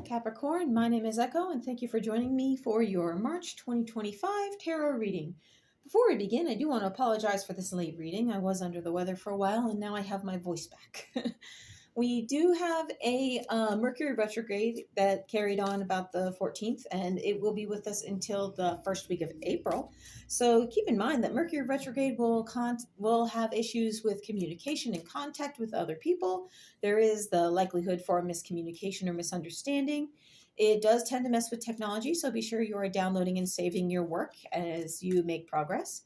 Capricorn. My name is Echo, and thank you for joining me for your March 2025 tarot reading. Before we begin, I do want to apologize for this late reading. I was under the weather for a while, and now I have my voice back. We do have a Mercury retrograde that carried on about the 14th, and it will be with us until the first week of April. So keep in mind that Mercury retrograde will have issues with communication and contact with other people. There is the likelihood for miscommunication or misunderstanding. It does tend to mess with technology, so be sure you are downloading and saving your work as you make progress.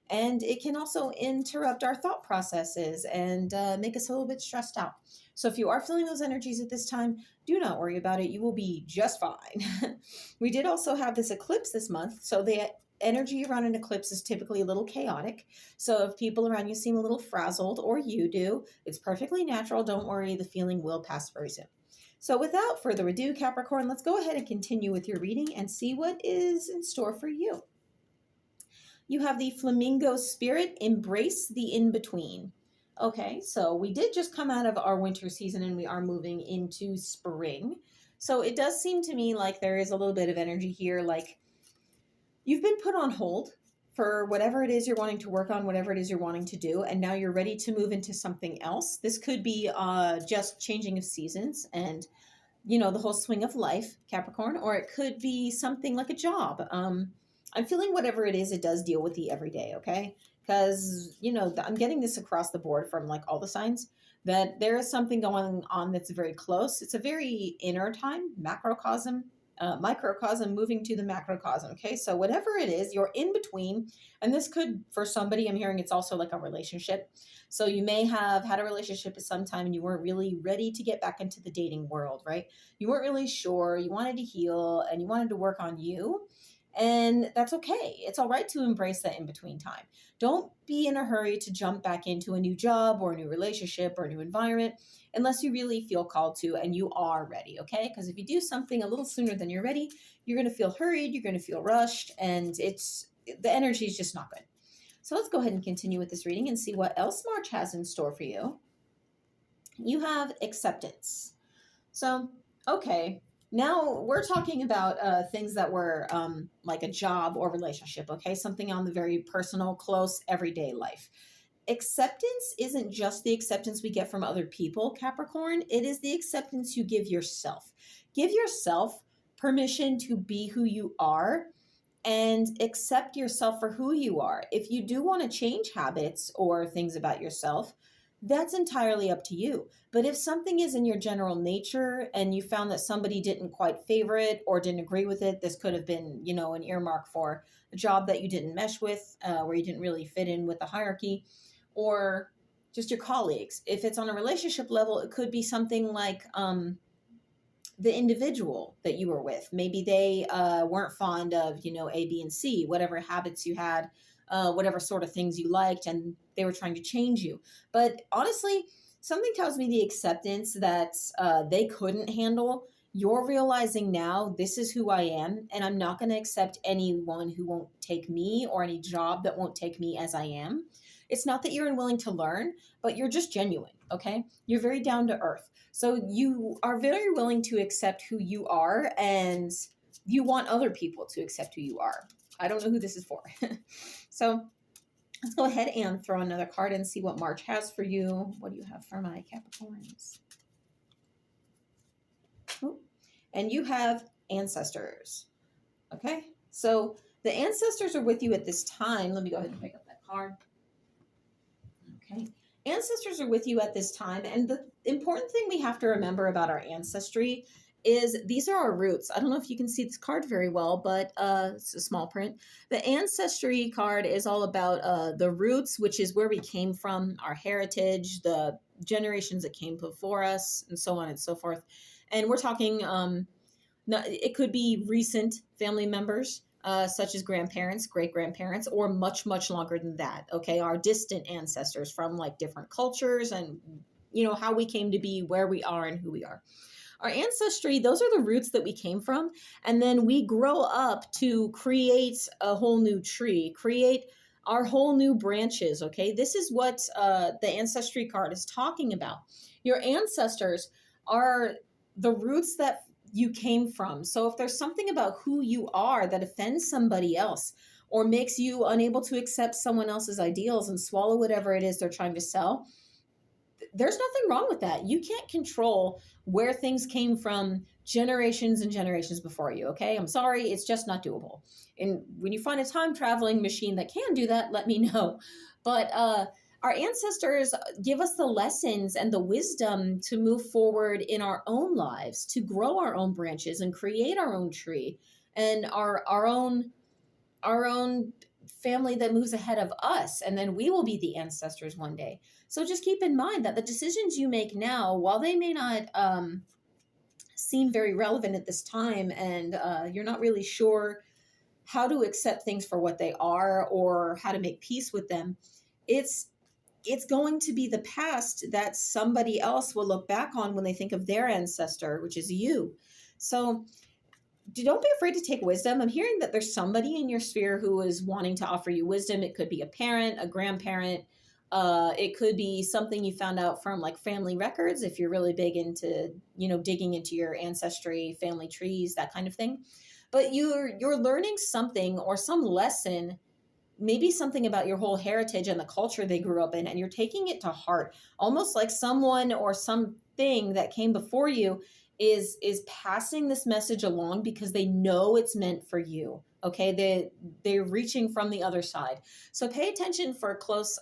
And it can also interrupt our thought processes and make us a little bit stressed out. So if you are feeling those energies at this time, do not worry about it. You will be just fine. We did also have this eclipse this month. So the energy around an eclipse is typically a little chaotic. So if people around you seem a little frazzled, or you do, it's perfectly natural. Don't worry, the feeling will pass very soon. So without further ado, Capricorn, let's go ahead and continue with your reading and see what is in store for you. You have the flamingo spirit, embrace the in-between. Okay, so we did just come out of our winter season and we are moving into spring. So it does seem to me like there is a little bit of energy here, like you've been put on hold for whatever it is you're wanting to work on, whatever it is you're wanting to do, and now you're ready to move into something else. This could be just changing of seasons and, you know, the whole swing of life, Capricorn, or it could be something like a job. I'm feeling whatever it is, it does deal with the everyday, okay? Because, you know, I'm getting this across the board from like all the signs that there is something going on that's very close. It's a very inner time, microcosm moving to the macrocosm, okay? So whatever it is, you're in between, and this could, for somebody, I'm hearing it's also like a relationship. So you may have had a relationship at some time and you weren't really ready to get back into the dating world, right? You weren't really sure, you wanted to heal, and you wanted to work on you. And that's okay. It's all right to embrace that in-between time. Don't be in a hurry to jump back into a new job or a new relationship or a new environment unless you really feel called to and you are ready, okay? Because if you do something a little sooner than you're ready, you're going to feel hurried, you're going to feel rushed, and the energy is just not good. So let's go ahead and continue with this reading and see what else March has in store for you. You have acceptance. So, okay. Now we're talking about things that were like a job or relationship, okay? Something on the very personal, close, everyday life. Acceptance isn't just the acceptance we get from other people, Capricorn. It is the acceptance you give yourself. Give yourself permission to be who you are and accept yourself for who you are. If you do want to change habits or things about yourself, that's entirely up to you. But if something is in your general nature and you found that somebody didn't quite favor it or didn't agree with it, this could have been, you know, an earmark for a job that you didn't mesh with, where you didn't really fit in with the hierarchy, or just your colleagues. If it's on a relationship level, it could be something like the individual that you were with. Maybe they weren't fond of, you know, A, B, and C, whatever habits you had, whatever sort of things you liked, and they were trying to change you. But honestly, something tells me the acceptance that they couldn't handle. You're realizing now, this is who I am, and I'm not going to accept anyone who won't take me or any job that won't take me as I am. It's not that you're unwilling to learn, but you're just genuine, okay? You're very down to earth. So you are very willing to accept who you are, and you want other people to accept who you are. I don't know who this is for. So let's go ahead and throw another card and see what March has for you. What do you have for my Capricorns? Ooh. And you have ancestors. Okay, so the ancestors are with you at this time. Let me go ahead and pick up that card. Okay, ancestors are with you at this time. And the important thing we have to remember about our ancestry is these are our roots. I don't know if you can see this card very well, but it's a small print. The ancestry card is all about the roots, which is where we came from, our heritage, the generations that came before us, and so on and so forth. And we're talking, it could be recent family members, such as grandparents, great-grandparents, or much, much longer than that, okay? Our distant ancestors from like different cultures and, you know, how we came to be, where we are, and who we are. Our ancestry, those are the roots that we came from. And then we grow up to create a whole new tree, create our whole new branches, okay? This is what the ancestry card is talking about. Your ancestors are the roots that you came from. So if there's something about who you are that offends somebody else or makes you unable to accept someone else's ideals and swallow whatever it is they're trying to sell, there's nothing wrong with that. You can't control where things came from generations and generations before you, okay? I'm sorry, it's just not doable. And when you find a time traveling machine that can do that, let me know. But our ancestors give us the lessons and the wisdom to move forward in our own lives, to grow our own branches and create our own tree and our own family that moves ahead of us, and then we will be the ancestors one day. So just keep in mind that the decisions you make now, while they may not seem very relevant at this time, and you're not really sure how to accept things for what they are or how to make peace with them, it's going to be the past that somebody else will look back on when they think of their ancestor, which is you. So don't be afraid to take wisdom. I'm hearing that there's somebody in your sphere who is wanting to offer you wisdom. It could be a parent, a grandparent. It could be something you found out from like family records, if you're really big into, digging into your ancestry, family trees, that kind of thing. But you're learning something or some lesson, maybe something about your whole heritage and the culture they grew up in, and you're taking it to heart, almost like someone or something that came before you is passing this message along because they know it's meant for you. Okay, they're reaching from the other side. So pay attention for close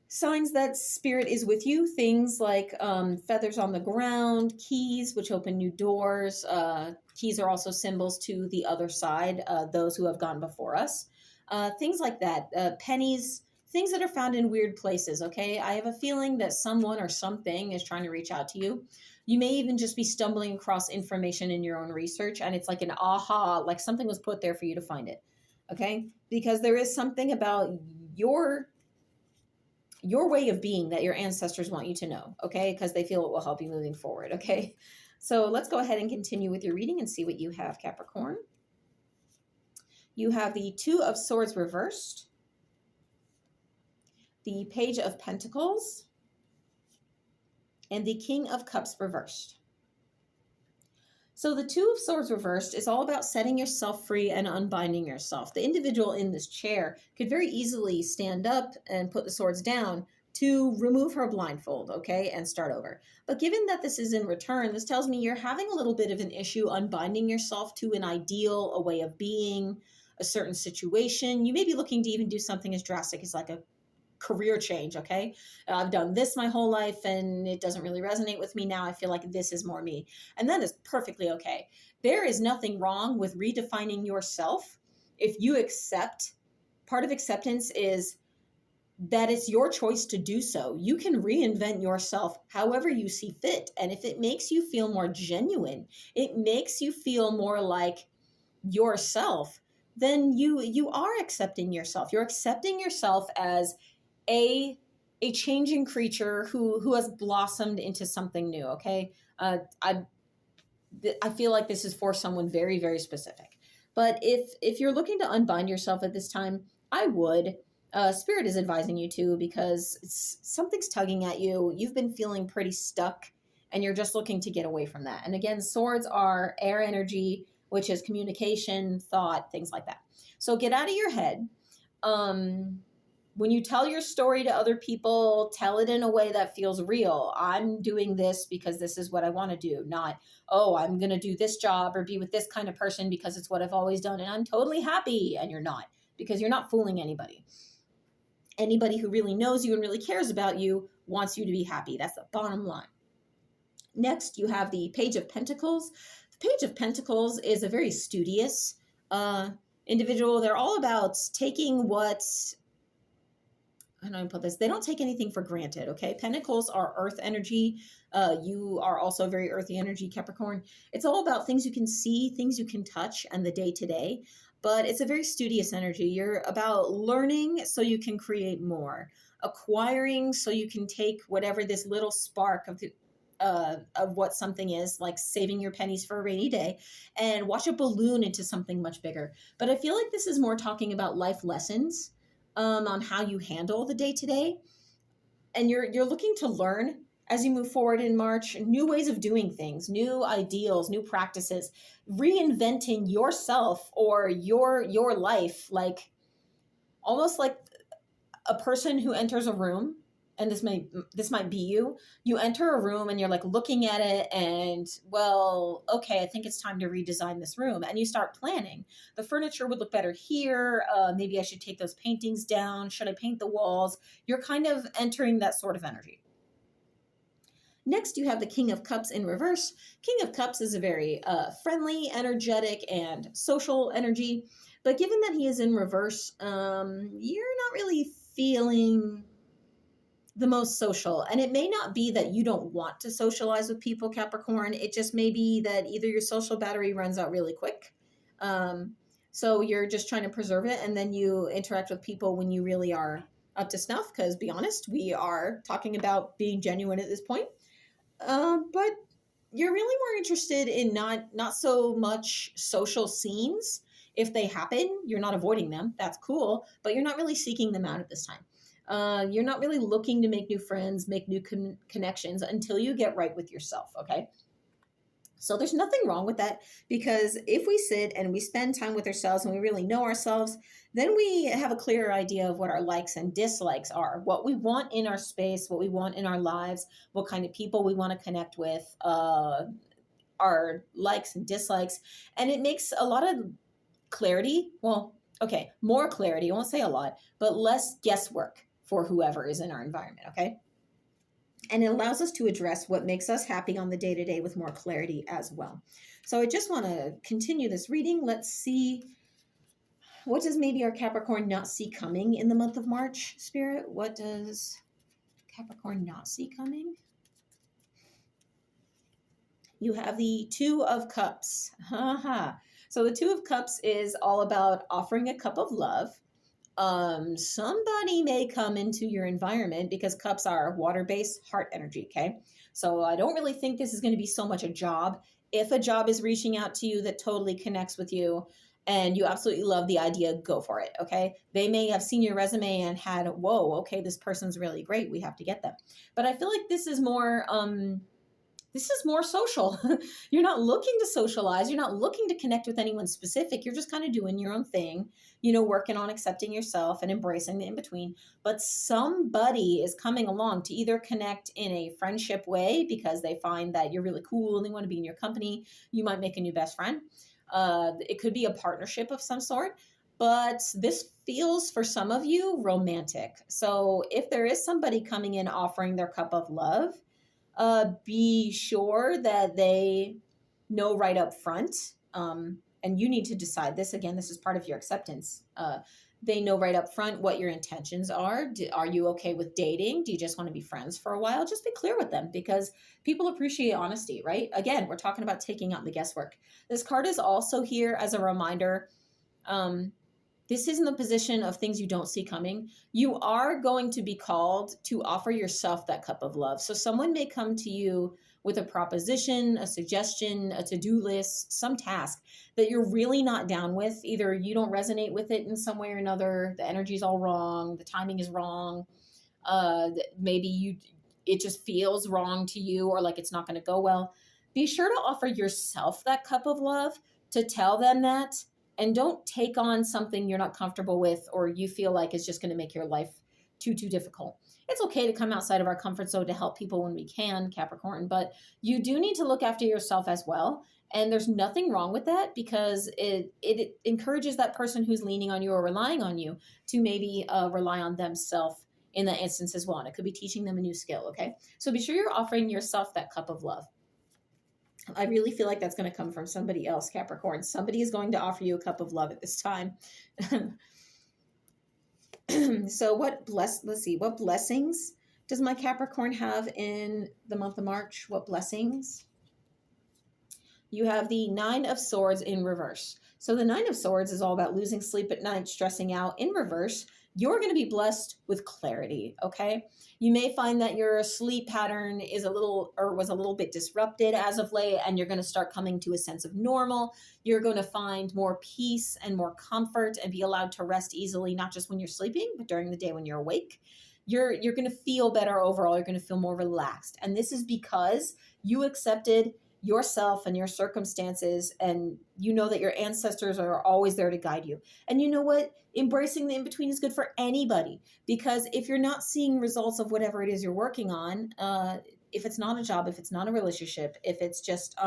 signs that spirit is with you. Things like feathers on the ground, keys which open new doors. Keys are also symbols to the other side, those who have gone before us. Things like that. Pennies, things that are found in weird places. Okay, I have a feeling that someone or something is trying to reach out to you. You may even just be stumbling across information in your own research, and it's like an aha, like something was put there for you to find it. Okay, because there is something about your way of being that your ancestors want you to know. Okay, because they feel it will help you moving forward. Okay, so let's go ahead and continue with your reading and see what you have, Capricorn. You have the Two of Swords reversed, the Page of Pentacles, and the King of Cups reversed. So the Two of Swords reversed is all about setting yourself free and unbinding yourself. The individual in this chair could very easily stand up and put the swords down to remove her blindfold, okay, and start over. But given that this is in return, this tells me you're having a little bit of an issue unbinding yourself to an ideal, a way of being, a certain situation. You may be looking to even do something as drastic as like a career change, okay? I've done this my whole life and it doesn't really resonate with me now. I feel like this is more me. And that is perfectly okay. There is nothing wrong with redefining yourself if you accept. Part of acceptance is that it's your choice to do so. You can reinvent yourself however you see fit. And if it makes you feel more genuine, it makes you feel more like yourself, then you are accepting yourself. You're accepting yourself as a changing creature who has blossomed into something new. Okay, I feel like this is for someone very, very specific. But if you're looking to unbind yourself at this time, I would. Spirit is advising you to, because something's tugging at you. You've been feeling pretty stuck, and you're just looking to get away from that. And again, swords are air energy, which is communication, thought, things like that. So get out of your head. When you tell your story to other people, tell it in a way that feels real. I'm doing this because this is what I want to do, not, oh, I'm going to do this job or be with this kind of person because it's what I've always done and I'm totally happy. And you're not, because you're not fooling anybody. Anybody who really knows you and really cares about you wants you to be happy. That's the bottom line. Next, you have the Page of Pentacles. The Page of Pentacles is a very studious individual. They're all about taking what... How do I put this? They don't take anything for granted, okay? Pentacles are earth energy. You are also very earthy energy, Capricorn. It's all about things you can see, things you can touch, and the day-to-day. But it's a very studious energy. You're about learning so you can create more. Acquiring so you can take whatever this little spark of what something is, like saving your pennies for a rainy day, and watch it balloon into something much bigger. But I feel like this is more talking about life lessons, on how you handle the day-to-day, and you're looking to learn as you move forward in March, new ways of doing things, new ideals, new practices, reinventing yourself or your life, like almost like a person who enters a room, and this might be you enter a room and you're like looking at it and, well, okay, I think it's time to redesign this room, and you start planning. The furniture would look better here. Maybe I should take those paintings down. Should I paint the walls? You're kind of entering that sort of energy. Next, you have the King of Cups in reverse. King of Cups is a very friendly, energetic, and social energy. But given that he is in reverse, you're not really feeling the most social. And it may not be that you don't want to socialize with people, Capricorn. It just may be that either your social battery runs out really quick. So you're just trying to preserve it, and then you interact with people when you really are up to snuff. Because be honest, we are talking about being genuine at this point. But you're really more interested in not so much social scenes. If they happen, you're not avoiding them. That's cool, but you're not really seeking them out at this time. You're not really looking to make new friends, make new connections until you get right with yourself, okay? So there's nothing wrong with that, because if we sit and we spend time with ourselves and we really know ourselves, then we have a clearer idea of what our likes and dislikes are, what we want in our space, what we want in our lives, what kind of people we want to connect with, our likes and dislikes. And it makes a lot of clarity. Well, okay, more clarity. I won't say a lot, but less guesswork for whoever is in our environment, okay? And it allows us to address what makes us happy on the day-to-day with more clarity as well. So I just want to continue this reading. Let's see, what does maybe our Capricorn not see coming in the month of March, Spirit? What does Capricorn not see coming? You have the Two of Cups. So the Two of Cups is all about offering a cup of love. Somebody may come into your environment, because cups are water-based heart energy, okay? So I don't really think this is going to be so much a job. If a job is reaching out to you that totally connects with you and you absolutely love the idea, go for it, okay? They may have seen your resume and had, whoa, okay, this person's really great, we have to get them. But I feel like this is more social. You're not looking to socialize. You're not looking to connect with anyone specific. You're just kind of doing your own thing, working on accepting yourself and embracing the in-between. But somebody is coming along to either connect in a friendship way because they find that you're really cool and they want to be in your company. You might make a new best friend. It could be a partnership of some sort. But this feels, for some of you, romantic. So if there is somebody coming in offering their cup of love, be sure that they know right up front, and you need to decide this. Again, this is part of your acceptance. They know right up front what your intentions are. Are you okay with dating? Do you just want to be friends for a while? Just be clear with them, because people appreciate honesty, right? Again, we're talking about taking out the guesswork. This card is also here as a reminder. This isn't the position of things you don't see coming. You are going to be called to offer yourself that cup of love. So someone may come to you with a proposition, a suggestion, a to-do list, some task that you're really not down with. Either you don't resonate with it in some way or another, the energy's all wrong, the timing is wrong, maybe it just feels wrong to you, or like it's not going to go well. Be sure to offer yourself that cup of love, to tell them that. And don't take on something you're not comfortable with, or you feel like is just going to make your life too difficult. It's okay to come outside of our comfort zone to help people when we can, Capricorn, but you do need to look after yourself as well. And there's nothing wrong with that, because it encourages that person who's leaning on you or relying on you to maybe rely on themselves in that instance as well. And it could be teaching them a new skill, okay? So be sure you're offering yourself that cup of love. I really feel like that's going to come from somebody else, Capricorn. Somebody is going to offer you a cup of love at this time. So let's see, what blessings does my Capricorn have in the month of March? What blessings? You have the Nine of Swords in reverse. So the Nine of Swords is all about losing sleep at night, stressing out. In reverse, you're going to be blessed with clarity, okay? You may find that your sleep pattern was a little bit disrupted as of late, and you're going to start coming to a sense of normal. You're going to find more peace and more comfort and be allowed to rest easily, not just when you're sleeping, but during the day when you're awake. you're going to feel better overall. You're going to feel more relaxed. And this is because you accepted yourself and your circumstances, and you know that your ancestors are always there to guide you. And you know what? Embracing the in-between is good for anybody, because if you're not seeing results of whatever it is you're working on, if it's not a job, if it's not a relationship, if it's just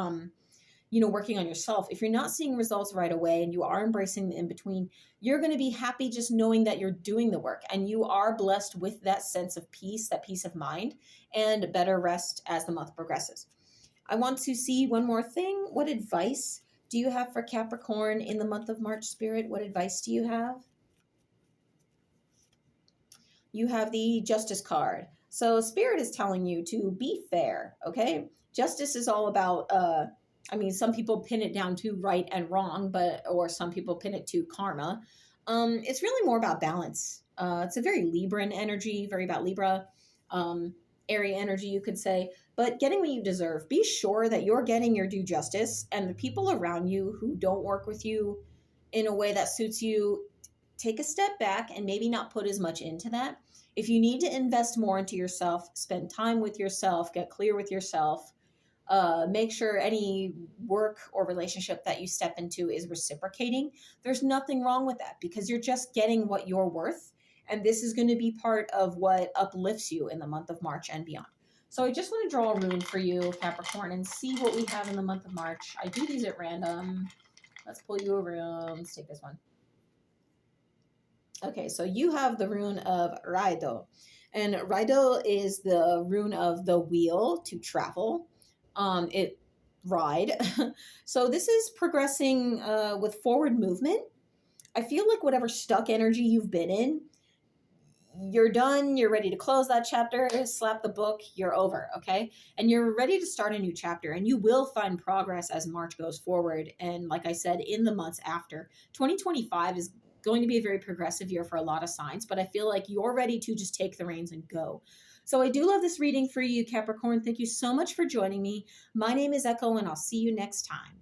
working on yourself, if you're not seeing results right away and you are embracing the in between, you're going to be happy just knowing that you're doing the work, and you are blessed with that sense of peace, that peace of mind, and better rest as the month progresses. I want to see one more thing. What advice do you have for Capricorn in the month of March, Spirit? What advice do you have? You have the Justice card. So Spirit is telling you to be fair, okay? Justice is all about some people pin it down to right and wrong, or some people pin it to karma. It's really more about balance. It's a very Libran energy, very about Libra, area energy, you could say. But getting what you deserve. Be sure that you're getting your due justice, and the people around you who don't work with you in a way that suits you, take a step back and maybe not put as much into that. If you need to invest more into yourself, spend time with yourself, get clear with yourself. Make sure any work or relationship that you step into is reciprocating. There's nothing wrong with that, because you're just getting what you're worth. And this is going to be part of what uplifts you in the month of March and beyond. So I just want to draw a rune for you, Capricorn, and see what we have in the month of March. I do these at random. Let's pull you a rune. Let's take this one. Okay, so you have the rune of Raido. And Raido is the rune of the wheel, to travel. Ride. So this is progressing with forward movement. I feel like whatever stuck energy you've been in, you're done, you're ready to close that chapter, slap the book, you're over, okay? And you're ready to start a new chapter, and you will find progress as March goes forward. And like I said, in the months after, 2025 is going to be a very progressive year for a lot of signs, but I feel like you're ready to just take the reins and go. So I do love this reading for you, Capricorn. Thank you so much for joining me. My name is Echo, and I'll see you next time.